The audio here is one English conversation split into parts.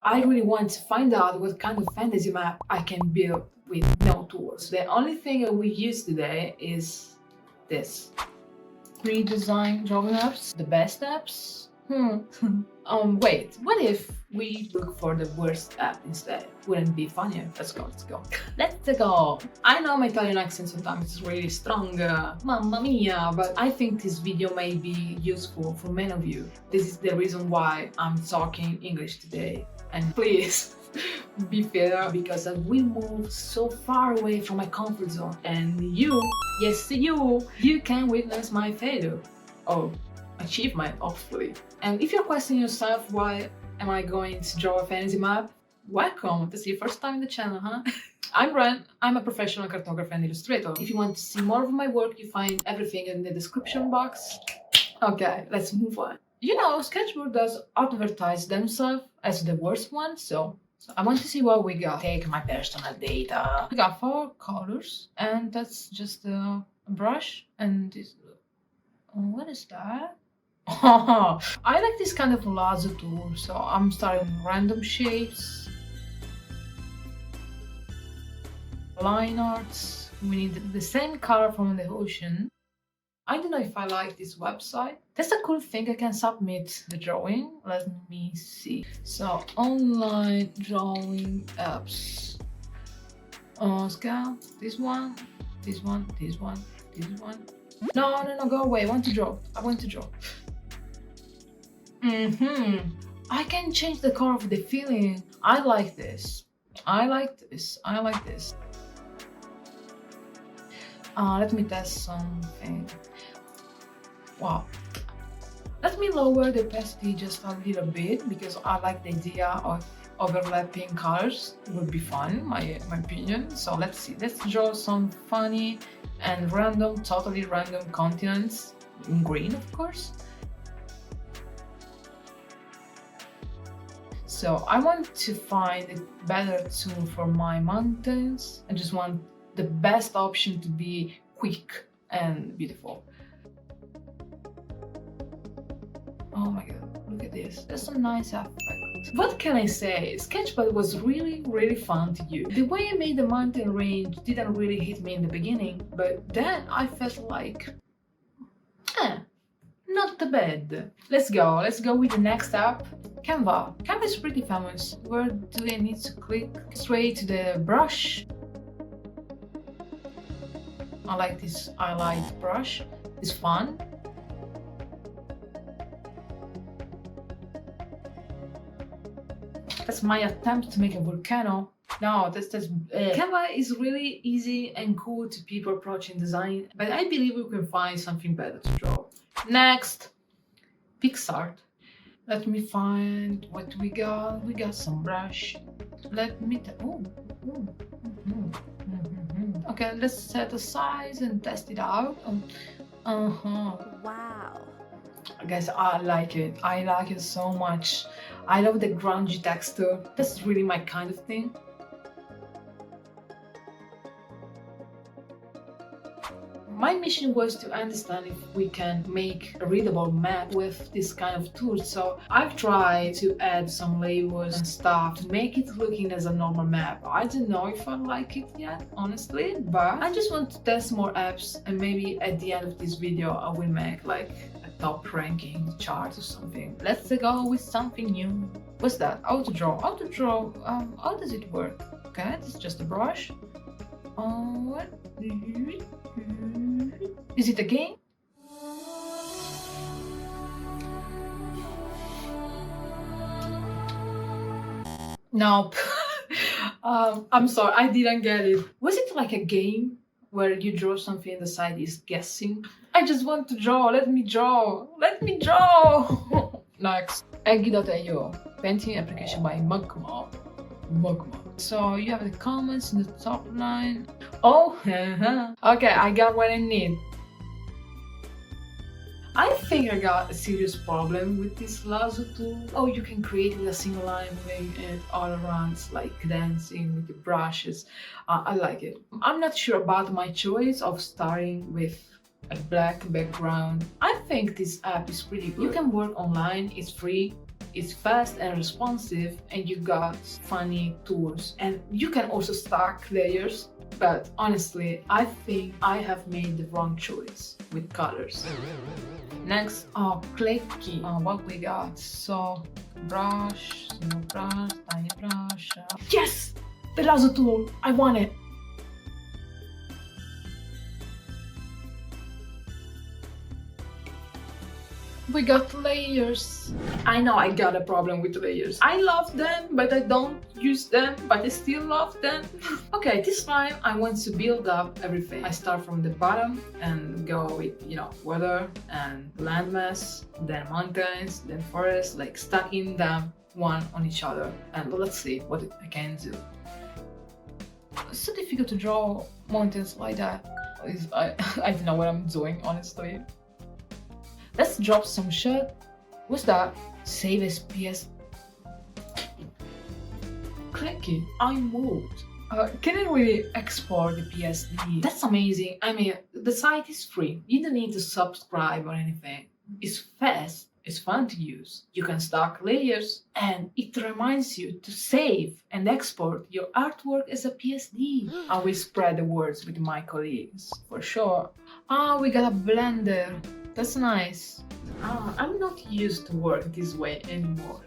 I really want to find out what kind of fantasy map I can build with no tools. The only thing we use today is this. Redesign drawing apps, the best apps? Wait, what if we look for the worst app instead? Wouldn't it be funnier? Let's go. Let's go! I know my Italian accent sometimes is really strong, mamma mia, but I think this video may be useful for many of you. This is the reason why I'm talking English today. And please, be fair, because I will move so far away from my comfort zone. And you, yes you can witness my failure. Or achievement, hopefully. And if you're questioning yourself, why am I going to draw a fantasy map? Welcome! This is your first time in the channel, huh? I'm Ren, I'm a professional cartographer and illustrator. If you want to see more of my work, you find everything in the description box. Okay, let's move on. You know, Sketchbook does advertise themselves as the worst one, so I want to see what we got. Take my personal data. We got 4 colors, and that's just a brush, and this... what is that? I like this kind of lasso tool, so I'm starting with random shapes, line arts. We need the same color from the ocean. I don't know if I like this website. That's a cool thing, I can submit the drawing. Let me see. So, online drawing apps. Scale, this one. No, go away. I want to draw. I can change the color of the feeling. I like this. Let me test something. Wow. Let me lower the opacity just a little bit because I like the idea of overlapping colors. It would be fun, my opinion. So let's see. Let's draw some funny and totally random continents in green, of course. So I want to find a better tool for my mountains. I just want the best option to be quick and beautiful. Oh my god, look at this. That's a nice effect. What can I say? Sketchpad was really fun to use. The way I made the mountain range didn't really hit me in the beginning, but then I felt like, not too bad. Let's go with the next app. Canva. Canva is pretty famous. Where do I need to click? Straight to the brush. I like this highlight brush. It's fun. That's my attempt to make a volcano. No, that's Canva is really easy and cool to people approaching design, but I believe we can find something better to draw. Next, Picsart. Let me find what we got. We got some brush. Let me Okay, let's set a size and test it out. Wow. Guys, I like it. I like it so much. I love the grungy texture. That's really my kind of thing. My mission was to understand if we can make a readable map with this kind of tool, so I've tried to add some labels and stuff to make it looking as a normal map. I don't know if I like it yet, honestly, but I just want to test more apps, and maybe at the end of this video I will make like a top ranking chart or something. Let's go with something new. What's that? Auto draw. How does it work? Okay, it's just a brush. What? Is it a game? Nope. I'm sorry, I didn't get it. Was it like a game where you draw something and the side is guessing? I just want to draw. Let me draw. Next, Eggy.io, painting application by Magma. So you have the comments in the top line. Oh, okay, I got what I need. I think I got a serious problem with this lasso tool. Oh, you can create with a single line, moving it all around. It's like dancing with the brushes. I like it. I'm not sure about my choice of starting with a black background. I think this app is pretty good. You can work online, it's free. It's fast and responsive, and you got funny tools. And you can also stack layers, but honestly, I think I have made the wrong choice with colors. Next, Kleki. What we got? So, brush, small brush, tiny brush. Yes! The lasso tool! I want it! We got layers. I know I got a problem with layers. I love them, but I don't use them, but I still love them. Okay, this time I want to build up everything. I start from the bottom and go with, water and landmass, then mountains, then forest, like stacking them one on each other. And let's see what I can do. It's so difficult to draw mountains like that. I don't know what I'm doing, honestly. Let's drop some shit. What's that? Save as PS. Kleki, I moved. Can I really export the PSD? That's amazing. I mean, the site is free. You don't need to subscribe or anything. It's fast. It's fun to use. You can stack layers, and it reminds you to save and export your artwork as a PSD. I will spread the words with my colleagues, for sure. We got a blender. That's nice. I'm not used to work this way anymore.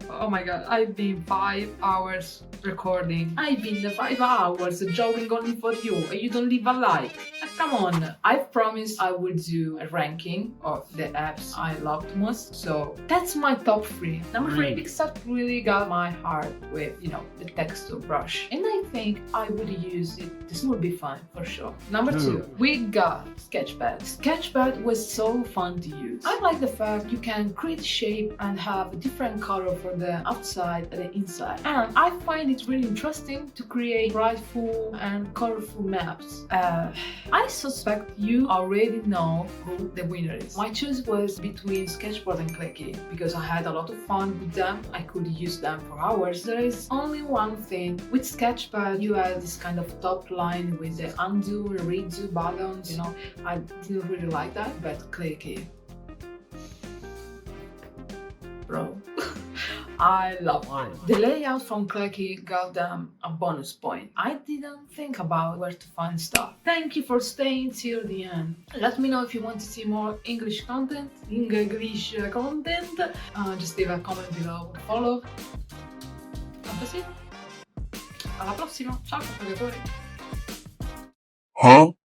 Oh my god, I've been 5 hours recording. I've been 5 hours drawing only for you, and you don't leave a like. Come on. I promised I would do a ranking of the apps I loved most, so that's my top 3. Number 3, Picsart really got my heart with, the texture brush. And I think I would use it. This would be fun, for sure. Number 2, we got Sketchpad. Sketchpad was so fun to use. I like the fact you can create shape and have a different color for the outside and the inside. And I find it really interesting to create brightful and colorful maps. I suspect you already know who the winner is. My choice was between Sketchpad and Kleki because I had a lot of fun with them. I could use them for hours. There is only one thing. With Sketchpad, you have this kind of top line with the undo and redo buttons. I didn't really like that, but Kleki, bro. I love it. The layout from Kleki got them a bonus point. I didn't think about where to find stuff. Thank you for staying till the end. Let me know if you want to see more English content. Just leave a comment below. Follow. Fantasy. Alla prossima. Ciao, calcolatori. Huh?